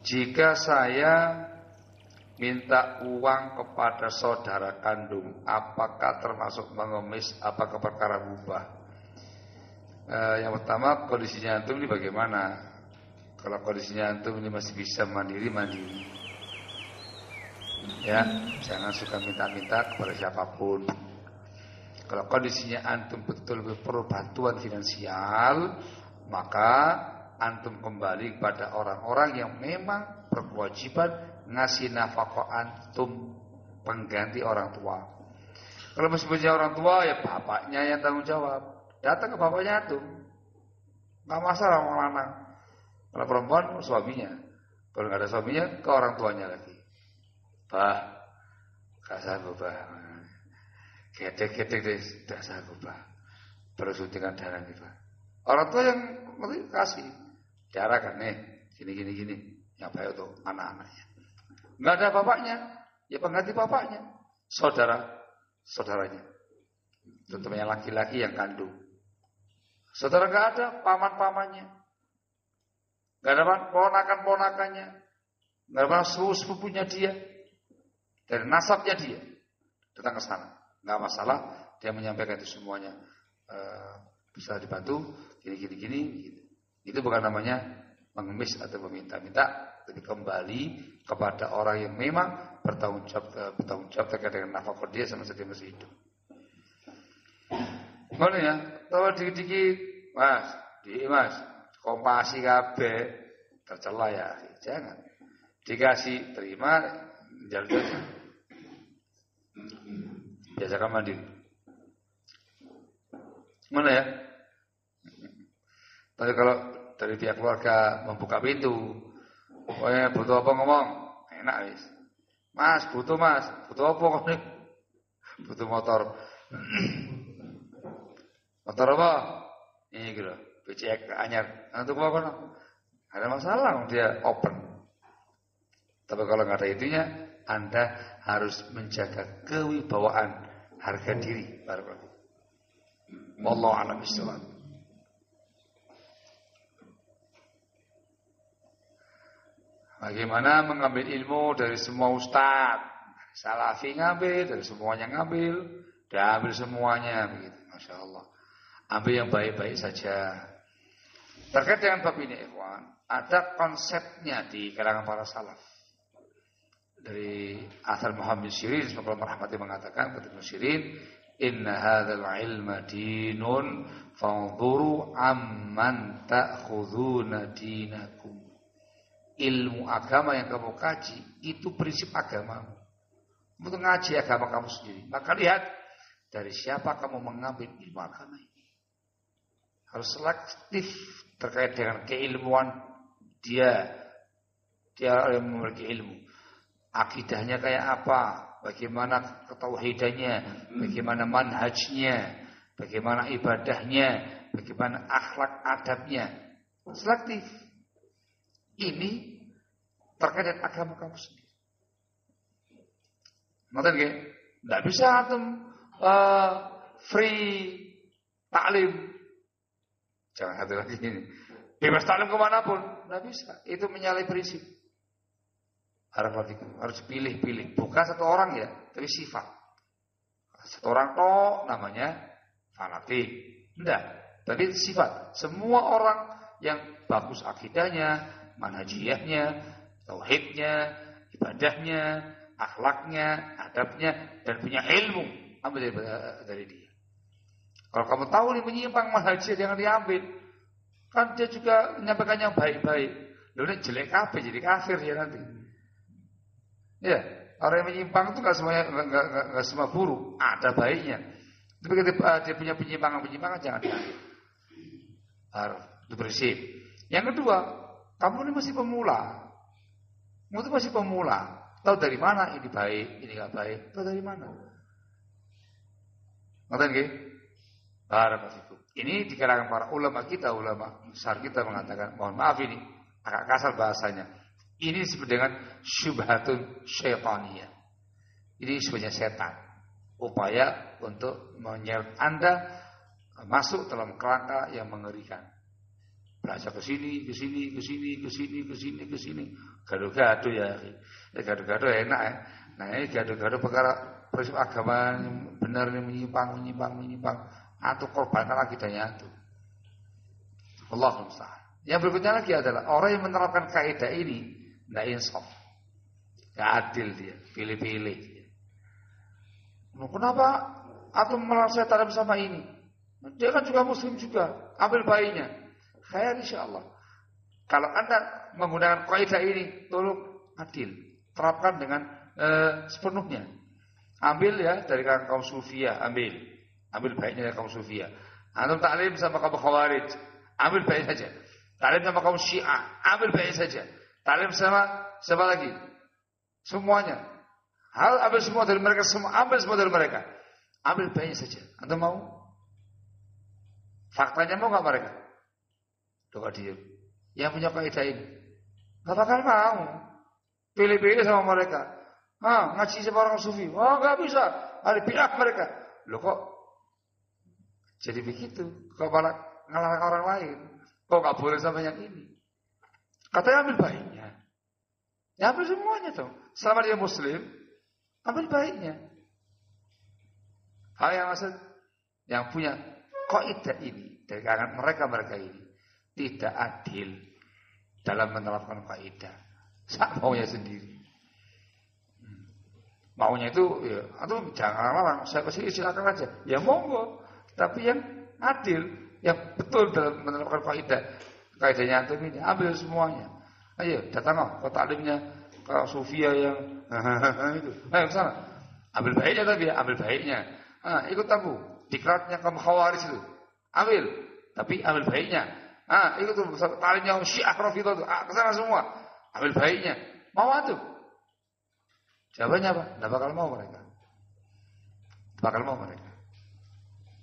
Jika saya minta uang kepada saudara kandung, apakah termasuk mengemis? Apakah perkara mubah? Yang pertama, kondisinya antum ini bagaimana? Kalau kondisinya antum ini masih bisa mandiri, ya, jangan suka minta-minta kepada siapapun. Kalau kondisinya antum betul perlu bantuan finansial, maka antum kembali kepada orang-orang yang memang berkewajiban ngasih nafkah antum, pengganti orang tua. Kalau masih punya orang tua, ya bapaknya yang tanggung jawab. Datang ke bapaknya antum, nggak masalah orang lanang. Kalau perempuan, suaminya. Kalau nggak ada suaminya, ke orang tuanya lagi. Bah, gak sanggup bah. Ketek-ketek deh, gak sanggup bah. Perlu suntikan darah nih bah. Orang tua yang kasih. Diarahkan nih, gini. Yang baik untuk anak-anaknya. Nggak ada bapaknya, ya pengganti bapaknya. Saudaranya. Tentunya laki-laki yang kandung. Saudara nggak ada, paman-pamannya. Nggak ada ponakan-ponakannya. Nggak ada sepupunya dia. Dari nasabnya dia. Datang ke sana. Nggak masalah, dia menyampaikan itu semuanya. Bisa dibantu, gini. Itu bukan namanya mengemis atau meminta-minta, tapi kembali kepada orang yang memang bertanggung jawab terkait dengan nafkah dia semasa dia masih hidup. Mana ya? Tahu dikit-dikit, mas, kompasi kabeh tercela ya, jangan. Dikasih terima, jalan. Biasakan mandiri. Mana ya? Tapi kalau dari pihak keluarga membuka pintu, pokoknya butuh apa ngomong, enak wis. Mas, butuh apa kok? Butuh motor. Motor apa? Ini gitu, BCX anyar. Untuk apa? Ada masalah, dia open. Tapi kalau nggak ada itunya, Anda harus menjaga kewibawaan harga diri. Wallahu a'lam bishawab. Bagaimana mengambil ilmu dari semua ustaz? Salafi ngambil, dari semuanya ngambil, diambil semuanya begitu. Masya Allah. Ambil yang baik-baik saja. Terkait dengan bab ini, ikhwan, ada konsepnya di kalangan para salaf. Dari Athar Muhammad Sirin, semoga Allah merahmati, mengatakan ketika Sirin, inna hadzal ilma dinun fanzuru amman ta'khuduna dinakum. Ilmu agama yang kamu kaji itu prinsip agamamu. Untuk ngaji agama kamu sendiri, maka lihat dari siapa kamu mengambil ilmu agama ini. Harus selektif terkait dengan keilmuan dia yang memiliki ilmu. Akidahnya kayak apa? Bagaimana ketauhidannya? Bagaimana manhajnya? Bagaimana ibadahnya? Bagaimana akhlak adabnya? Selektif. Ini terkait dengan agama kamu sendiri. Ngerti nggih? Enggak bisa antum free taklim. Jangan satu lagi ini. Bebas taklim kemanapun, enggak bisa. Itu menyalahi prinsip. Harus pilih-pilih. Bukan satu orang ya, tapi sifat. Satu orang tok namanya fanatik. Enggak, tapi sifat. Semua orang yang bagus akidahnya, manhajiyahnya, tauhidnya, ibadahnya, akhlaknya, adabnya, dan punya ilmu, ambil dari dia. Kalau kamu tahu ini menyimpang manhajiyah, jangan diambil. Kan dia juga menyampaikan yang baik-baik. Lalu ini jelek kafir, jadi kafir ya nanti. Ya, orang yang menyimpang itu nggak semua buruk, ada baiknya. Tapi ketika dia punya penyimpangan jangan diambil. Harus prinsip. Yang kedua, kamu ini masih pemula. Kamu itu masih pemula. Tahu dari mana ini baik, ini nggak baik? Tahu dari mana? Ngerti nggih? Barakallahu. Ini di kalangan para ulama kita, ulama besar kita mengatakan, mohon maaf ini agak kasar bahasanya. Ini disebut dengan syubhatun syaitaniyah. Ini sebenarnya setan. Upaya untuk menyeret Anda masuk dalam kerangka yang mengerikan. Belajar ke sini. Gado-gado ya. Gado-gado enak ya. Nah ini gado-gado perkara prinsip agama yang benar ini menyimpang. Atau korbankan akidahnya itu. Allahumma musta'an. Yang berikutnya lagi adalah orang yang menerapkan kaidah ini tidak insaf. Tidak adil dia. Pilih-pilih. Kenapa aku merasa tarik sama ini? Dia kan juga muslim juga. Ambil bayinya. Khair insyaallah. Kalau Anda menggunakan kaidah ini, tolong adil. Terapkan dengan sepenuhnya. Ambil ya dari kaum sufia, ambil baiknya dari kaum sufia. Antum taklim sama kaum khawarij, ambil baik saja. Taklim sama kaum syiah, ambil baik saja. Taklim sama siapa lagi? Semuanya. Ambil semua dari mereka, ambil semua dari mereka. Ambil baiknya saja. Antum mau? Faktanya mau enggak mereka? Doa dia. Yang punya kaidah ini. Enggak bakal mau. Pilih-pilih sama mereka. Ngaji sama orang sufi. Enggak bisa. Ada bidah mereka. Loh kok jadi begitu? Kok malah ngelarang orang lain? Kok enggak boleh sama yang ini? Katanya ambil baiknya. Ya ambil semuanya dong. Selama dia muslim, ambil baiknya. Hal yang maksud yang punya kaidah ini dari kalangan mereka ini tidak adil dalam menerapkan kaidah. Maunya sendiri. Maunya itu ya, atau jangan larang. Saya kasih silakan aja. Ya monggo. Tapi yang adil, yang betul dalam menerapkan kaidah. Kaidahnya antum ini ambil semuanya. Ayo datang ke taklimnya ke Sufia yang itu. Ayo ke sana. Ambil baiknya tapi ya, ambil baiknya. Ikut tamu dikratnya kaum khawarij itu. Ambil, tapi ambil baiknya. Ikut tuh taklimnya Syiah Rafidhah itu. Ke sana semua. Ambil baiknya. Mau atuh? Jawabannya apa? Tidak bakal mau mereka.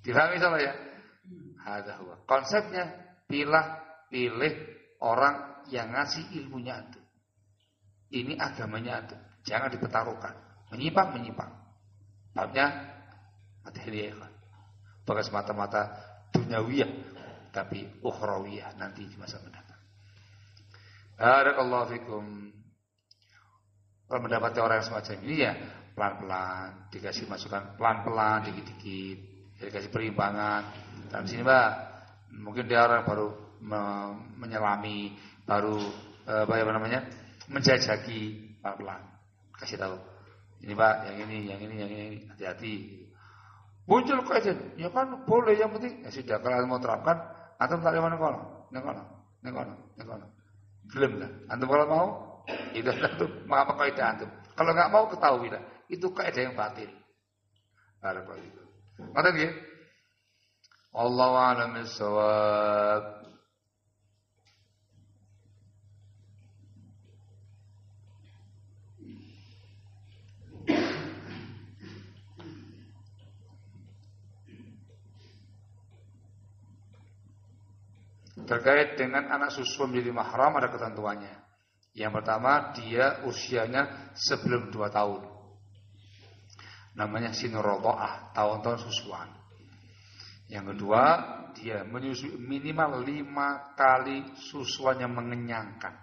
Difahami sama ya? Hadza huwa. Konsepnya pilih orang yang ngasih ilmunya antum. Ini agamanya antum. Jangan dipertaruhkan. Menyimpang. Babnya materi ikhwan. Bukan semata-mata duniawiyah, tapi ukhrawiyah nanti di masa mendatang. Barakallahu fikum. Kalau mendapati orang yang semacam ini ya pelan-pelan, dikasih masukan pelan-pelan, dikit-dikit, dikasih perimbangan. Dan sini Mbak, mungkin dia orang baru menyelami, baru menjajaki pelan-pelan. Kasih tahu. Ini Pak, yang ini, hati-hati. Muncul kaidah, ya kan boleh, yang penting ya sudah kalau mau terapkan, antum tak mana kono. Belum lah. Antum kalau mau, itu antum apa kaidah antum. Kalau enggak mau ketahui lah, itu kaidah yang batil. Barakallahu fikum. Ngoten nggih? Allahu a'lam bissawab. Terkait dengan anak susu menjadi mahram ada ketentuannya. Yang pertama, dia usianya sebelum 2 tahun. Namanya sinur radha'ah, tahun-tahun susuan. Yang kedua, dia menyusui minimal 5 kali susuan yang mengenyangkan.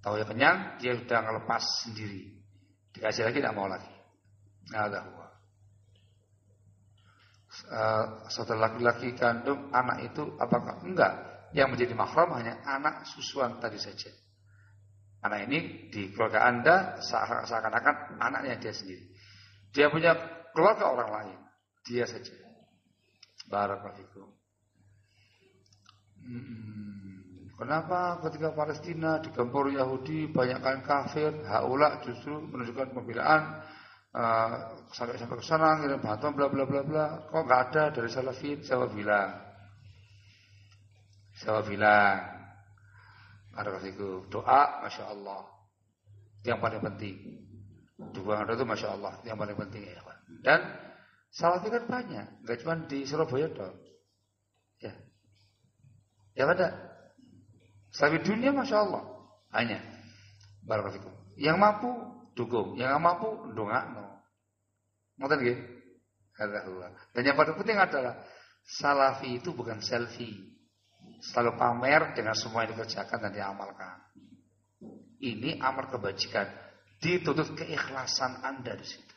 Tahu ya kenyang, dia sudah ngelepas sendiri. Dikasih lagi tidak mau lagi. Ada huwa. Setelah laki-laki kandung anak itu apakah enggak? Yang menjadi mahram hanya anak susuan tadi saja. Anak ini di keluarga Anda seakan-akan anaknya dia sendiri. Dia punya keluarga orang lain, dia saja. Barakallahu fikum. Kenapa ketika Palestina digempur Yahudi banyakkan kafir, haula justru menunjukkan pembelaan sampai ke sana ngirim bantuan bla bla bla bla. Kok enggak ada dari salafin? Siapa bilang? Barakallahu doa, masya Allah, yang paling penting. Doa itu masya Allah, yang paling penting ya. Dan salafi kan banyak, nggak cuma di Surabaya dong. Ya, ya ada. Salafi dunia masya Allah banyak. Barakallahu. Yang mampu dukung, yang nggak mampu ndongakno. Ngoten nggih? Dan yang paling penting adalah salafi itu bukan selfie. selalu pamer dengan semua yang dikerjakan dan diamalkan. Ini amal kebajikan. Dituntut keikhlasan Anda di situ.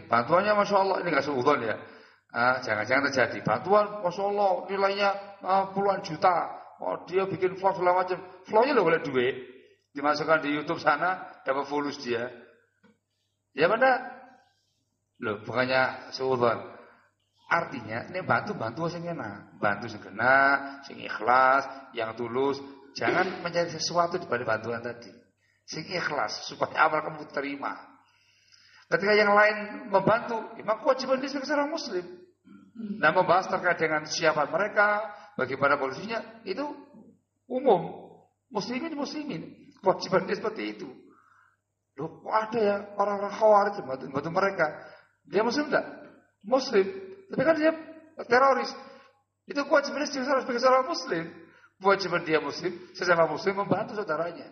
Bantuannya Masya Allah, ini nggak seudon ya. Jangan-jangan terjadi. Bantuan Masya Allah nilainya puluhan juta. Oh, dia bikin vlog segala macam. Vlognya loh boleh duit. Dimasukkan di YouTube sana, dapat followers dia. Ya benar. Loh, bukannya seudon. Artinya, ini bantu sing enak. Bantu sing kena, sing ikhlas, yang tulus. Jangan mencari sesuatu dibalik bantuan tadi. Sing ikhlas, supaya amal kamu terima. Ketika yang lain membantu, maka kewajiban dia sebagai seorang muslim. Nah, membahas terkait dengan siapa mereka, bagaimana polisinya, itu umum. Muslimin. Kewajiban dia seperti itu. Loh, kok ada ya orang-orang khawarij bantu mereka. Dia muslim enggak? Muslim. Tapi kan dia teroris. Itu kewajiban dia sebagai seorang muslim. Kewajiban dia muslim, sesama muslim membantu saudaranya.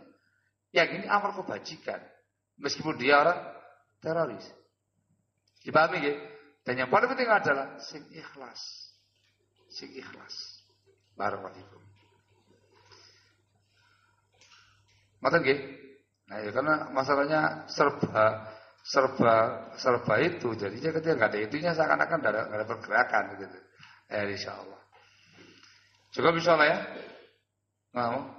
Yang ini amal kebajikan. Meskipun dia orang teroris. Dipahami ya? Dan yang paling penting adalah sing ikhlas. Sing ikhlas. Barakallahu fikum. Ngoten nggih? Nah, ya karena masalahnya serba itu. Jadinya ketika enggak ada itunya seakan-akan enggak ada pergerakan gitu. Insyaallah. Cukup insyaallah ya. Mau?